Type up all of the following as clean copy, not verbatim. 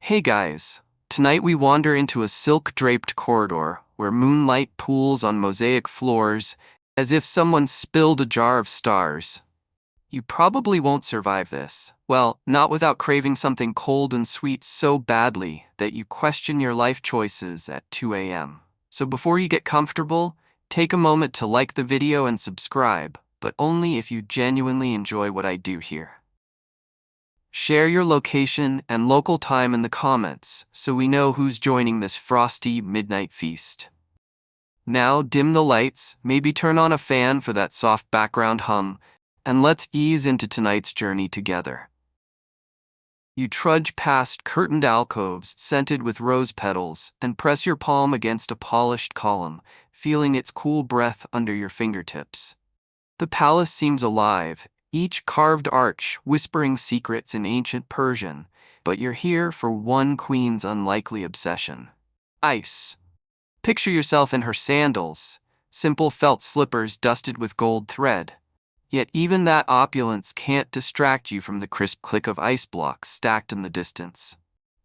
Hey guys, tonight we wander into a silk-draped corridor where moonlight pools on mosaic floors as if someone spilled a jar of stars. You probably won't survive this. Well, not without craving something cold and sweet so badly that you question your life choices at 2 a.m. So before you get comfortable, take a moment to like the video and subscribe, but only if you genuinely enjoy what I do here. Share your location and local time in the comments so we know who's joining this frosty midnight feast. Now dim the lights, maybe turn on a fan for that soft background hum, and let's ease into tonight's journey together. You trudge past curtained alcoves scented with rose petals and press your palm against a polished column, feeling its cool breath under your fingertips. The palace seems alive, each carved arch whispering secrets in ancient Persian, but you're here for one queen's unlikely obsession: ice. Picture yourself in her sandals, simple felt slippers dusted with gold thread. Yet even that opulence can't distract you from the crisp click of ice blocks stacked in the distance.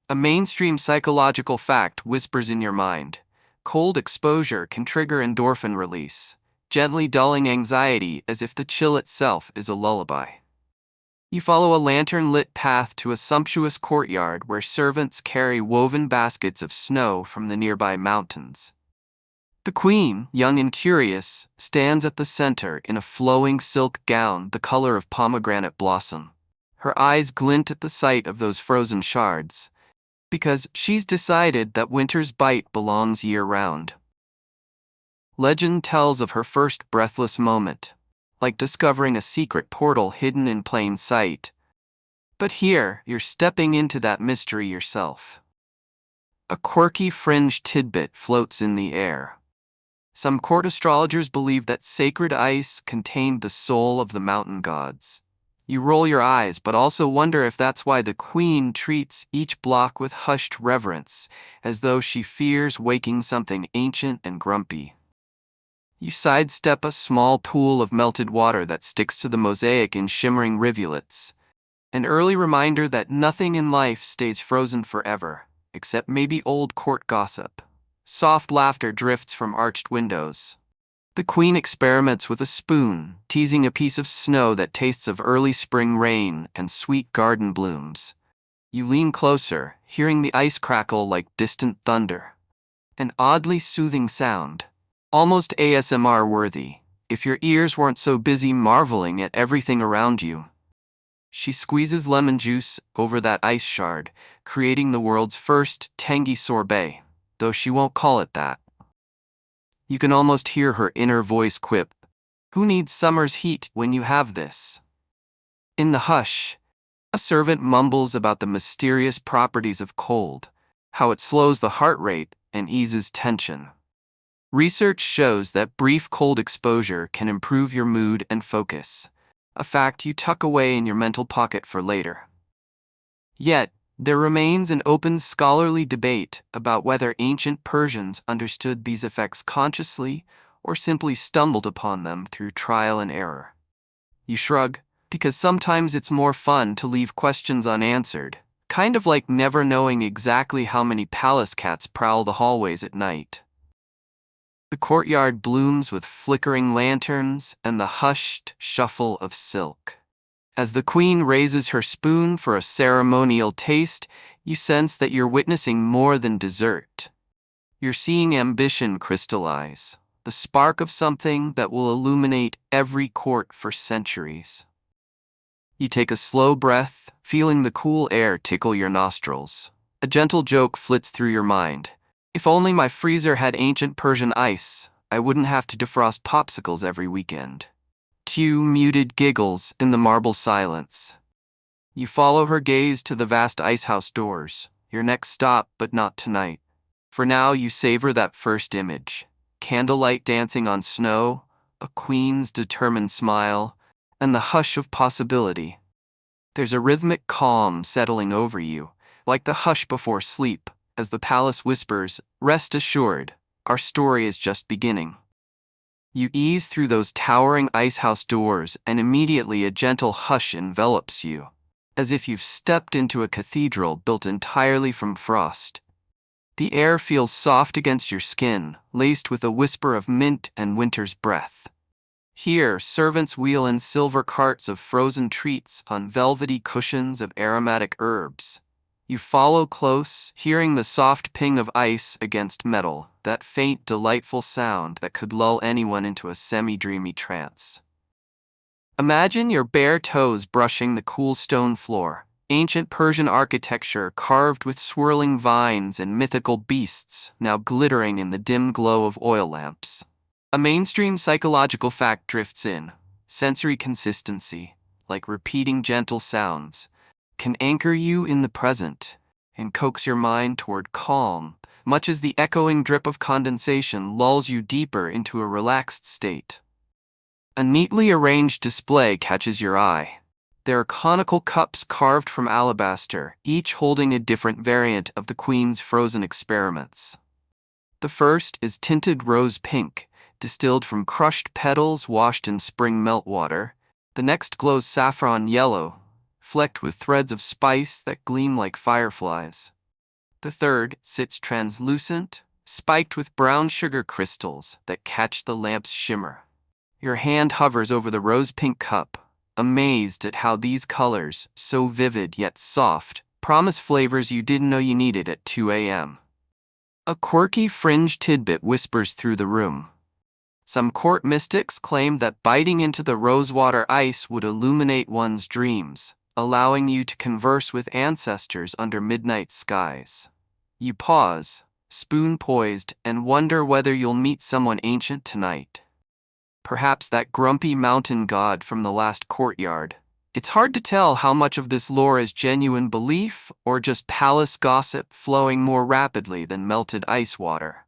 A mainstream psychological fact whispers in your mind: cold exposure can trigger endorphin release, gently dulling anxiety as if the chill itself is a lullaby. You follow a lantern-lit path to a sumptuous courtyard where servants carry woven baskets of snow from the nearby mountains. The queen, young and curious, stands at the center in a flowing silk gown the color of pomegranate blossom. Her eyes glint at the sight of those frozen shards, because she's decided that winter's bite belongs year-round. Legend tells of her first breathless moment, like discovering a secret portal hidden in plain sight. But here, you're stepping into that mystery yourself. A quirky fringe tidbit floats in the air. Some court astrologers believe that sacred ice contained the soul of the mountain gods. You roll your eyes, but also wonder if that's why the queen treats each block with hushed reverence, as though she fears waking something ancient and grumpy. You sidestep a small pool of melted water that sticks to the mosaic in shimmering rivulets, an early reminder that nothing in life stays frozen forever, except maybe old court gossip. Soft laughter drifts from arched windows. The queen experiments with a spoon, teasing a piece of snow that tastes of early spring rain and sweet garden blooms. You lean closer, hearing the ice crackle like distant thunder. An oddly soothing sound, almost ASMR-worthy, if your ears weren't so busy marveling at everything around you. She squeezes lemon juice over that ice shard, creating the world's first tangy sorbet, though she won't call it that. You can almost hear her inner voice quip, "Who needs summer's heat when you have this?" In the hush, a servant mumbles about the mysterious properties of cold, how it slows the heart rate and eases tension. Research shows that brief cold exposure can improve your mood and focus, a fact you tuck away in your mental pocket for later. Yet, there remains an open scholarly debate about whether ancient Persians understood these effects consciously or simply stumbled upon them through trial and error. You shrug, because sometimes it's more fun to leave questions unanswered, kind of like never knowing exactly how many palace cats prowl the hallways at night. The courtyard blooms with flickering lanterns and the hushed shuffle of silk. As the queen raises her spoon for a ceremonial taste, you sense that you're witnessing more than dessert. You're seeing ambition crystallize, the spark of something that will illuminate every court for centuries. You take a slow breath, feeling the cool air tickle your nostrils. A gentle joke flits through your mind. If only my freezer had ancient Persian ice, I wouldn't have to defrost popsicles every weekend. Cue muted giggles in the marble silence. You follow her gaze to the vast icehouse doors, your next stop, but not tonight. For now, you savor that first image: candlelight dancing on snow, a queen's determined smile, and the hush of possibility. There's a rhythmic calm settling over you, like the hush before sleep, as the palace whispers, "Rest assured, our story is just beginning." You ease through those towering icehouse doors and immediately a gentle hush envelops you. as if you've stepped into a cathedral built entirely from frost. The air feels soft against your skin, laced with a whisper of mint and winter's breath. Here, servants wheel in silver carts of frozen treats on velvety cushions of aromatic herbs. You follow close, hearing the soft ping of ice against metal, that faint, delightful sound that could lull anyone into a semi-dreamy trance. Imagine your bare toes brushing the cool stone floor, ancient Persian architecture carved with swirling vines and mythical beasts now glittering in the dim glow of oil lamps. A mainstream psychological fact drifts in. Sensory consistency, like repeating gentle sounds, can anchor you in the present and coax your mind toward calm, much as the echoing drip of condensation lulls you deeper into a relaxed state. A neatly arranged display catches your eye. There are conical cups carved from alabaster, each holding a different variant of the Queen's frozen experiments. The first is tinted rose pink, distilled from crushed petals washed in spring meltwater. The next glows saffron yellow, flecked with threads of spice that gleam like fireflies. The third sits translucent, spiked with brown sugar crystals that catch the lamp's shimmer. Your hand hovers over the rose-pink cup, amazed at how these colors, so vivid yet soft, promise flavors you didn't know you needed at 2 a.m. A quirky fringe tidbit whispers through the room. Some court mystics claim that biting into the rosewater ice would illuminate one's dreams, allowing you to converse with ancestors under midnight skies. You pause, spoon poised, and wonder whether you'll meet someone ancient tonight. Perhaps that grumpy mountain god from the last courtyard. It's hard to tell how much of this lore is genuine belief or just palace gossip flowing more rapidly than melted ice water.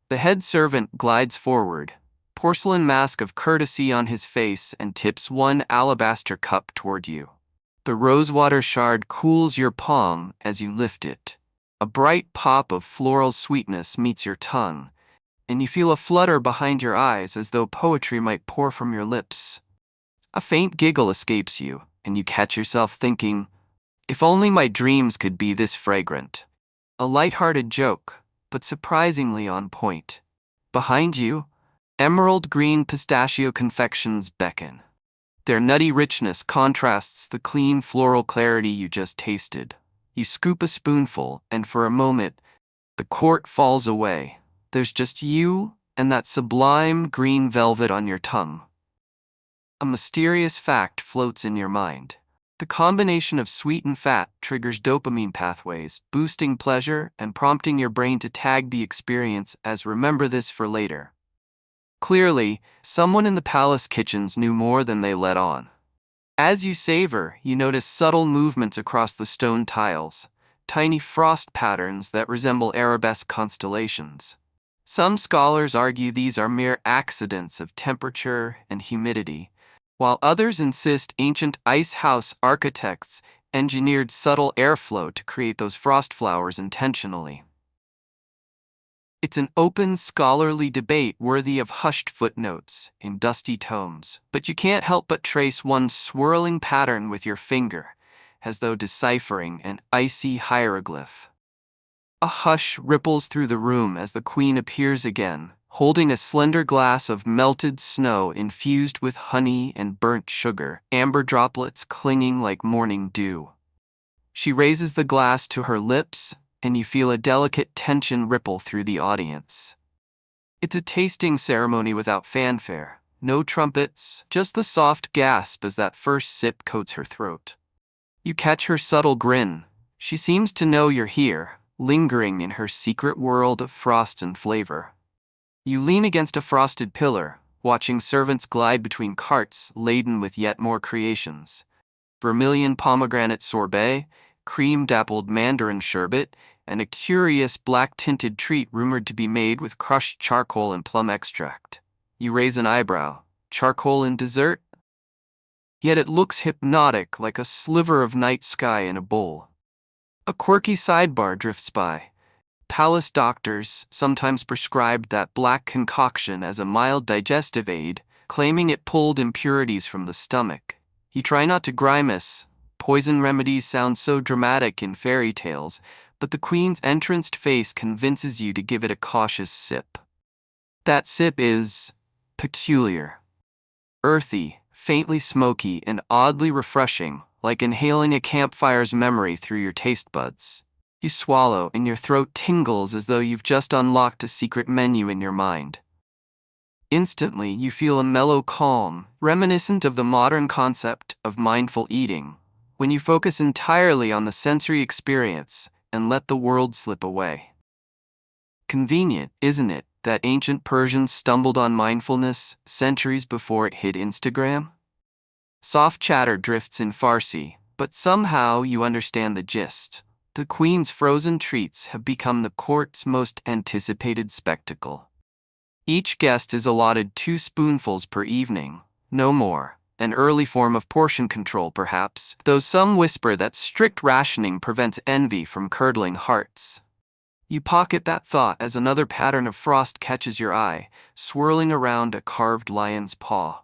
The head servant glides forward, porcelain mask of courtesy on his face, and tips one alabaster cup toward you. The rosewater shard cools your palm as you lift it. A bright pop of floral sweetness meets your tongue, and you feel a flutter behind your eyes as though poetry might pour from your lips. A faint giggle escapes you, and you catch yourself thinking, if only my dreams could be this fragrant. A light-hearted joke, but surprisingly on point. Behind you, emerald green pistachio confections beckon. Their nutty richness contrasts the clean floral clarity you just tasted. You scoop a spoonful, and for a moment, the court falls away. There's just you and that sublime green velvet on your tongue. A mysterious fact floats in your mind. The combination of sweet and fat triggers dopamine pathways, boosting pleasure and prompting your brain to tag the experience as remember this for later. Clearly, someone in the palace kitchens knew more than they let on. As you savor, you notice subtle movements across the stone tiles, tiny frost patterns that resemble arabesque constellations. Some scholars argue these are mere accidents of temperature and humidity, while others insist ancient ice house architects engineered subtle airflow to create those frost flowers intentionally. It's an open scholarly debate worthy of hushed footnotes in dusty tomes, but you can't help but trace one swirling pattern with your finger, as though deciphering an icy hieroglyph. A hush ripples through the room as the queen appears again, holding a slender glass of melted snow infused with honey and burnt sugar, amber droplets clinging like morning dew. She raises the glass to her lips, and you feel a delicate tension ripple through the audience. It's a tasting ceremony without fanfare, no trumpets, just the soft gasp as that first sip coats her throat. You catch her subtle grin. She seems to know you're here, lingering in her secret world of frost and flavor. You lean against a frosted pillar, watching servants glide between carts laden with yet more creations. Vermilion pomegranate sorbet, cream-dappled mandarin sherbet, and a curious black-tinted treat rumored to be made with crushed charcoal and plum extract. You raise an eyebrow. Charcoal in dessert? Yet it looks hypnotic, like a sliver of night sky in a bowl. A quirky sidebar drifts by. Palace doctors sometimes prescribed that black concoction as a mild digestive aid, claiming it pulled impurities from the stomach. You try not to grimace, Poison remedies sound so dramatic in fairy tales, but the queen's entranced face convinces you to give it a cautious sip. That sip is peculiar. Earthy, faintly smoky, and oddly refreshing, like inhaling a campfire's memory through your taste buds. You swallow, and your throat tingles as though you've just unlocked a secret menu in your mind. Instantly, you feel a mellow calm, reminiscent of the modern concept of mindful eating, when you focus entirely on the sensory experience and let the world slip away. Convenient, isn't it, that ancient Persians stumbled on mindfulness centuries before it hit Instagram? Soft chatter drifts in Farsi, but somehow you understand the gist. The queen's frozen treats have become the court's most anticipated spectacle. Each guest is allotted 2 spoonfuls per evening, no more. An early form of portion control, perhaps, though some whisper that strict rationing prevents envy from curdling hearts. You pocket that thought as another pattern of frost catches your eye, swirling around a carved lion's paw.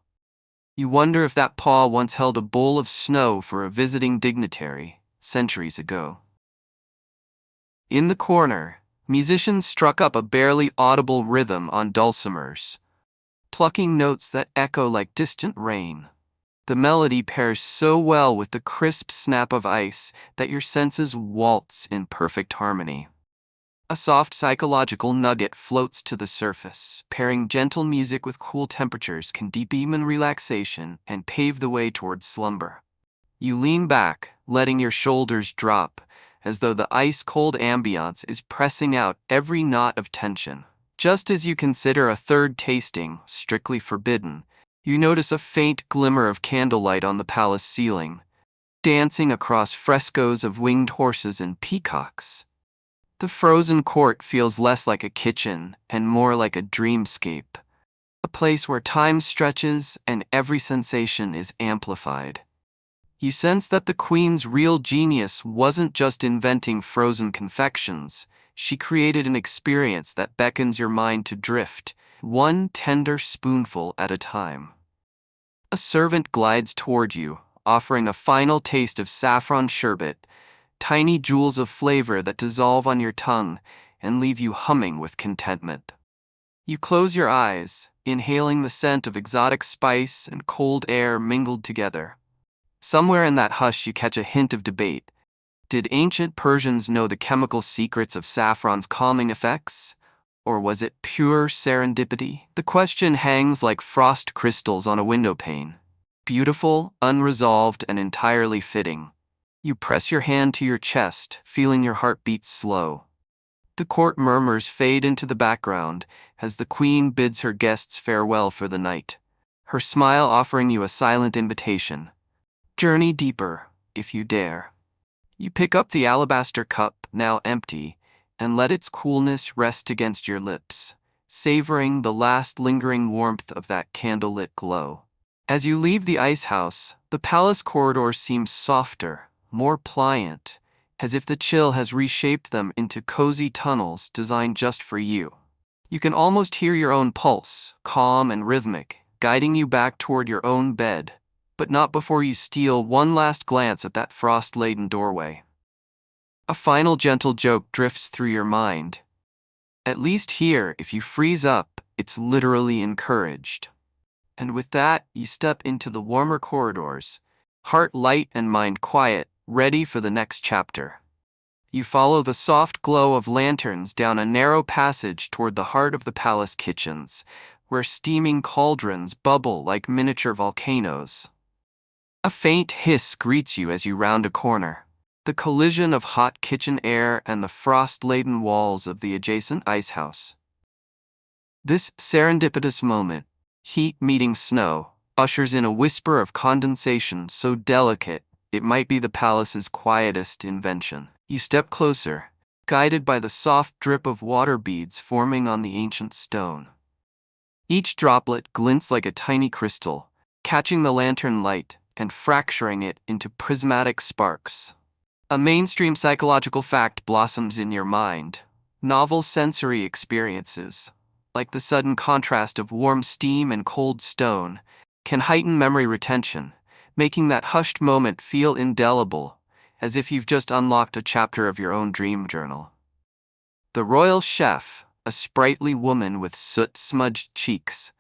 You wonder if that paw once held a bowl of snow for a visiting dignitary, centuries ago. In the corner, musicians struck up a barely audible rhythm on dulcimers, plucking notes that echo like distant rain. The melody pairs so well with the crisp snap of ice that your senses waltz in perfect harmony. A soft psychological nugget floats to the surface. Pairing gentle music with cool temperatures can deepen relaxation and pave the way towards slumber. You lean back, letting your shoulders drop, as though the ice-cold ambiance is pressing out every knot of tension. Just as you consider a third tasting, strictly forbidden, you notice a faint glimmer of candlelight on the palace ceiling, dancing across frescoes of winged horses and peacocks. The frozen court feels less like a kitchen and more like a dreamscape, a place where time stretches and every sensation is amplified. You sense that the queen's real genius wasn't just inventing frozen confections. She created an experience that beckons your mind to drift, one tender spoonful at a time. A servant glides toward you, offering a final taste of saffron sherbet, tiny jewels of flavor that dissolve on your tongue and leave you humming with contentment. You close your eyes, inhaling the scent of exotic spice and cold air mingled together. Somewhere in that hush you catch a hint of debate. Did ancient Persians know the chemical secrets of saffron's calming effects? Or was it pure serendipity? The question hangs like frost crystals on a windowpane. Beautiful, unresolved, and entirely fitting. You press your hand to your chest, feeling your heart beat slow. The court murmurs fade into the background as the queen bids her guests farewell for the night, her smile offering you a silent invitation. Journey deeper, if you dare. You pick up the alabaster cup, now empty, and let its coolness rest against your lips, savoring the last lingering warmth of that candlelit glow. As you leave the ice house, the palace corridors seem softer, more pliant, as if the chill has reshaped them into cozy tunnels designed just for you. You can almost hear your own pulse, calm and rhythmic, guiding you back toward your own bed, but not before you steal one last glance at that frost-laden doorway. A final gentle joke drifts through your mind. At least here, if you freeze up, it's literally encouraged. And with that, you step into the warmer corridors, heart light and mind quiet, ready for the next chapter. You follow the soft glow of lanterns down a narrow passage toward the heart of the palace kitchens, where steaming cauldrons bubble like miniature volcanoes. A faint hiss greets you as you round a corner. The collision of hot kitchen air and the frost-laden walls of the adjacent icehouse. This serendipitous moment, heat meeting snow, ushers in a whisper of condensation so delicate it might be the palace's quietest invention. You step closer, guided by the soft drip of water beads forming on the ancient stone. Each droplet glints like a tiny crystal, catching the lantern light and fracturing it into prismatic sparks. A mainstream psychological fact blossoms in your mind. Novel sensory experiences, like the sudden contrast of warm steam and cold stone, can heighten memory retention, making that hushed moment feel indelible, as if you've just unlocked a chapter of your own dream journal. The royal chef, a sprightly woman with soot-smudged cheeks,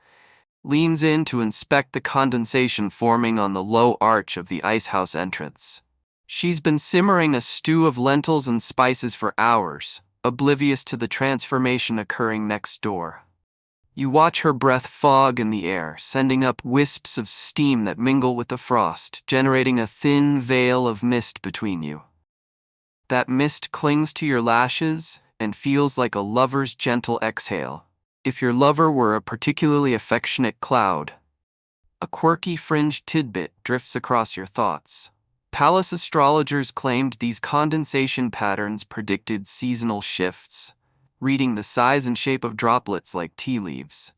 leans in to inspect the condensation forming on the low arch of the icehouse entrance. She's been simmering a stew of lentils and spices for hours, oblivious to the transformation occurring next door. You watch her breath fog in the air, sending up wisps of steam that mingle with the frost, generating a thin veil of mist between you. That mist clings to your lashes and feels like a lover's gentle exhale. If your lover were a particularly affectionate cloud, a quirky fringed tidbit drifts across your thoughts. Palace astrologers claimed these condensation patterns predicted seasonal shifts, reading the size and shape of droplets like tea leaves.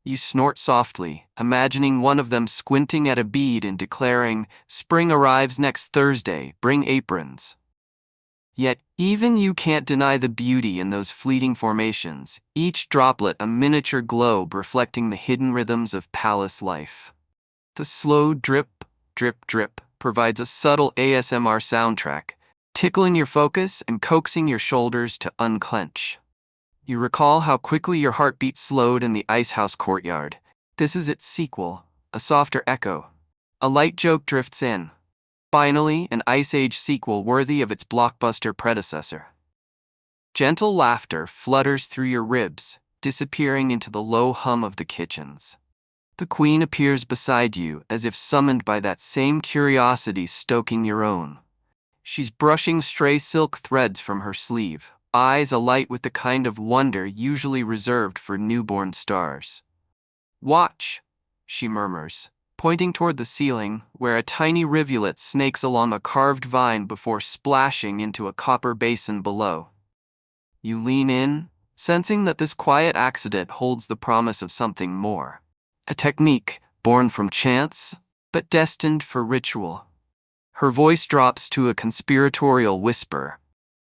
You snort softly, imagining one of them squinting at a bead and declaring, "Spring arrives next Thursday, bring aprons." Yet, even you can't deny the beauty in those fleeting formations, each droplet a miniature globe reflecting the hidden rhythms of palace life. The slow drip, drip, drip provides a subtle ASMR soundtrack, tickling your focus and coaxing your shoulders to unclench. You recall how quickly your heartbeat slowed in the icehouse courtyard. This is its sequel, a softer echo. A light joke drifts in. Finally, an Ice Age sequel worthy of its blockbuster predecessor. Gentle laughter flutters through your ribs, disappearing into the low hum of the kitchens. The queen appears beside you as if summoned by that same curiosity stoking your own. She's brushing stray silk threads from her sleeve, eyes alight with the kind of wonder usually reserved for newborn stars. "Watch," she murmurs, pointing toward the ceiling, where a tiny rivulet snakes along a carved vine before splashing into a copper basin below. You lean in, sensing that this quiet accident holds the promise of something more. A technique born from chance, but destined for ritual. Her voice drops to a conspiratorial whisper.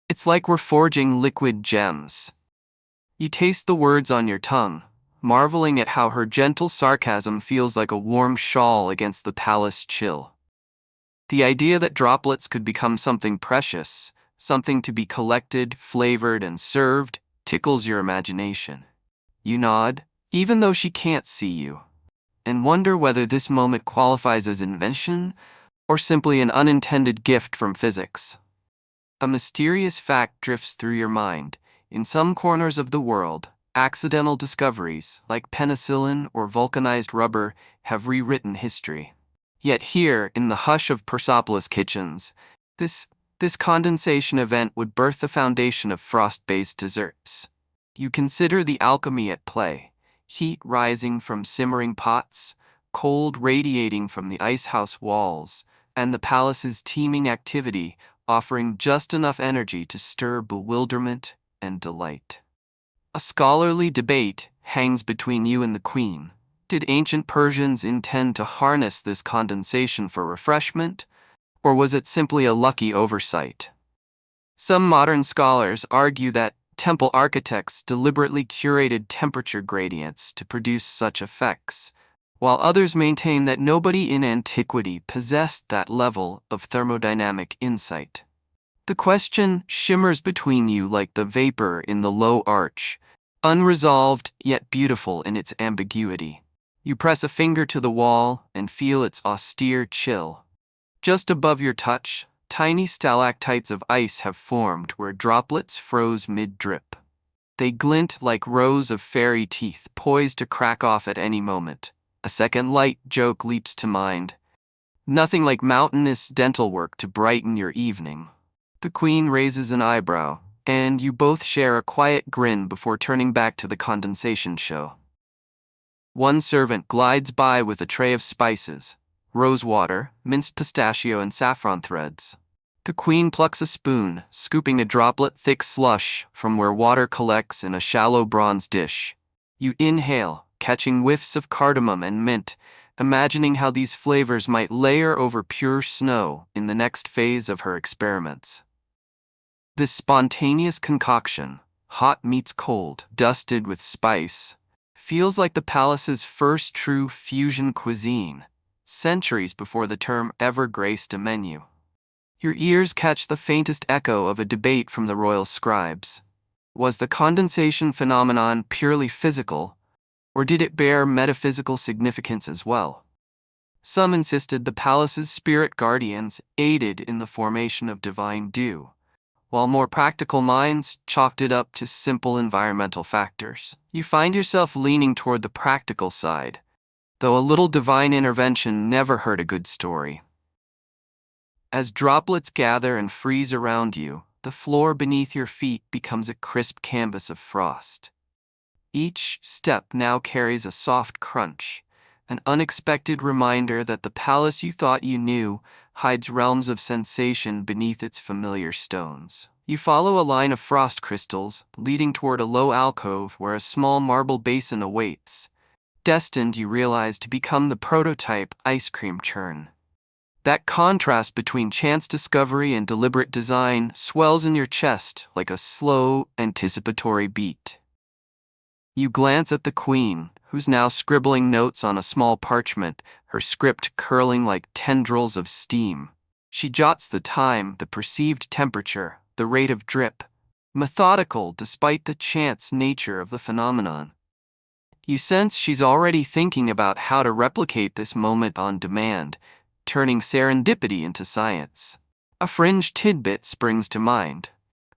"It's like we're forging liquid gems." You taste the words on your tongue, marveling at how her gentle sarcasm feels like a warm shawl against the palace chill. The idea that droplets could become something precious, something to be collected, flavored, and served, tickles your imagination. You nod, even though she can't see you, and wonder whether this moment qualifies as invention or simply an unintended gift from physics. A mysterious fact drifts through your mind. In some corners of the world, accidental discoveries, like penicillin or vulcanized rubber, have rewritten history. Yet here, in the hush of Persepolis kitchens, this condensation event would birth the foundation of frost-based desserts. You consider the alchemy at play, heat rising from simmering pots, cold radiating from the icehouse walls, and the palace's teeming activity offering just enough energy to stir bewilderment and delight. A scholarly debate hangs between you and the queen. Did ancient Persians intend to harness this condensation for refreshment, or was it simply a lucky oversight? Some modern scholars argue that temple architects deliberately curated temperature gradients to produce such effects, while others maintain that nobody in antiquity possessed that level of thermodynamic insight. The question shimmers between you like the vapor in the low arch, unresolved yet beautiful in its ambiguity. You press a finger to the wall and feel its austere chill. Just above your touch, tiny stalactites of ice have formed where droplets froze mid-drip. They glint like rows of fairy teeth poised to crack off at any moment. A second light joke leaps to mind. Nothing like mountainous dental work to brighten your evening. The queen raises an eyebrow, and you both share a quiet grin before turning back to the condensation show. One servant glides by with a tray of spices, rose water, minced pistachio, and saffron threads. The queen plucks a spoon, scooping a droplet-thick slush from where water collects in a shallow bronze dish. You inhale, catching whiffs of cardamom and mint, imagining how these flavors might layer over pure snow in the next phase of her experiments. This spontaneous concoction, hot meets cold, dusted with spice, feels like the palace's first true fusion cuisine, centuries before the term ever graced a menu. Your ears catch the faintest echo of a debate from the royal scribes. Was the condensation phenomenon purely physical, or did it bear metaphysical significance as well? Some insisted the palace's spirit guardians aided in the formation of divine dew, while more practical minds chalked it up to simple environmental factors. You find yourself leaning toward the practical side, though a little divine intervention never hurt a good story. As droplets gather and freeze around you, the floor beneath your feet becomes a crisp canvas of frost. Each step now carries a soft crunch, an unexpected reminder that the palace you thought you knew hides realms of sensation beneath its familiar stones. You follow a line of frost crystals, leading toward a low alcove where a small marble basin awaits, destined, you realize, to become the prototype ice cream churn. That contrast between chance discovery and deliberate design swells in your chest like a slow, anticipatory beat. You glance at the queen, who's now scribbling notes on a small parchment, her script curling like tendrils of steam. She jots the time, the perceived temperature, the rate of drip, methodical despite the chance nature of the phenomenon. You sense she's already thinking about how to replicate this moment on demand, turning serendipity into science. A fringe tidbit springs to mind.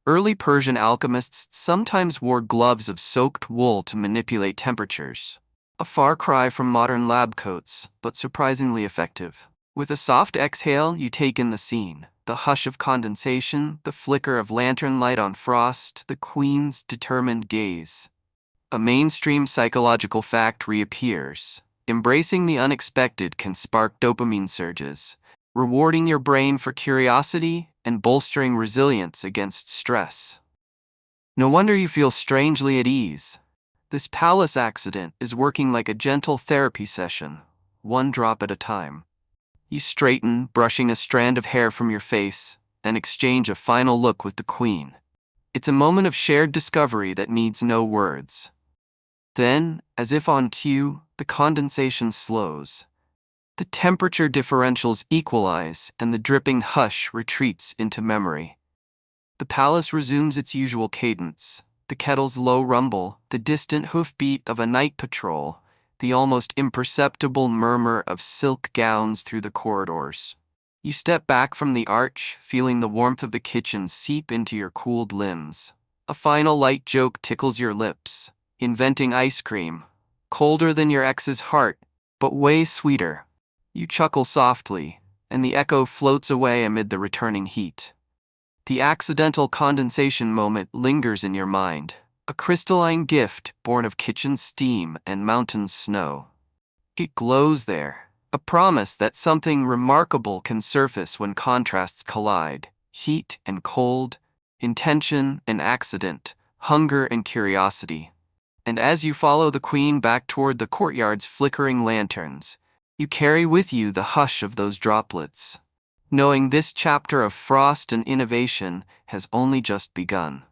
Early Persian alchemists sometimes wore gloves of soaked wool to manipulate temperatures. A far cry from modern lab coats, but surprisingly effective. With a soft exhale, you take in the scene. The hush of condensation, the flicker of lantern light on frost, the queen's determined gaze. A mainstream psychological fact reappears. Embracing the unexpected can spark dopamine surges, rewarding your brain for curiosity and bolstering resilience against stress. No wonder you feel strangely at ease. This palace accident is working like a gentle therapy session, one drop at a time. You straighten, brushing a strand of hair from your face, and exchange a final look with the queen. It's a moment of shared discovery that needs no words. Then, as if on cue, the condensation slows. The temperature differentials equalize, and the dripping hush retreats into memory. The palace resumes its usual cadence, the kettle's low rumble, the distant hoofbeat of a night patrol, the almost imperceptible murmur of silk gowns through the corridors. You step back from the arch, feeling the warmth of the kitchen seep into your cooled limbs. A final light joke tickles your lips, inventing ice cream, colder than your ex's heart, but way sweeter. You chuckle softly, and the echo floats away amid the returning heat. The accidental condensation moment lingers in your mind, a crystalline gift born of kitchen steam and mountain snow. It glows there, a promise that something remarkable can surface when contrasts collide, heat and cold, intention and accident, hunger and curiosity. And as you follow the queen back toward the courtyard's flickering lanterns, you carry with you the hush of those droplets, knowing this chapter of frost and innovation has only just begun.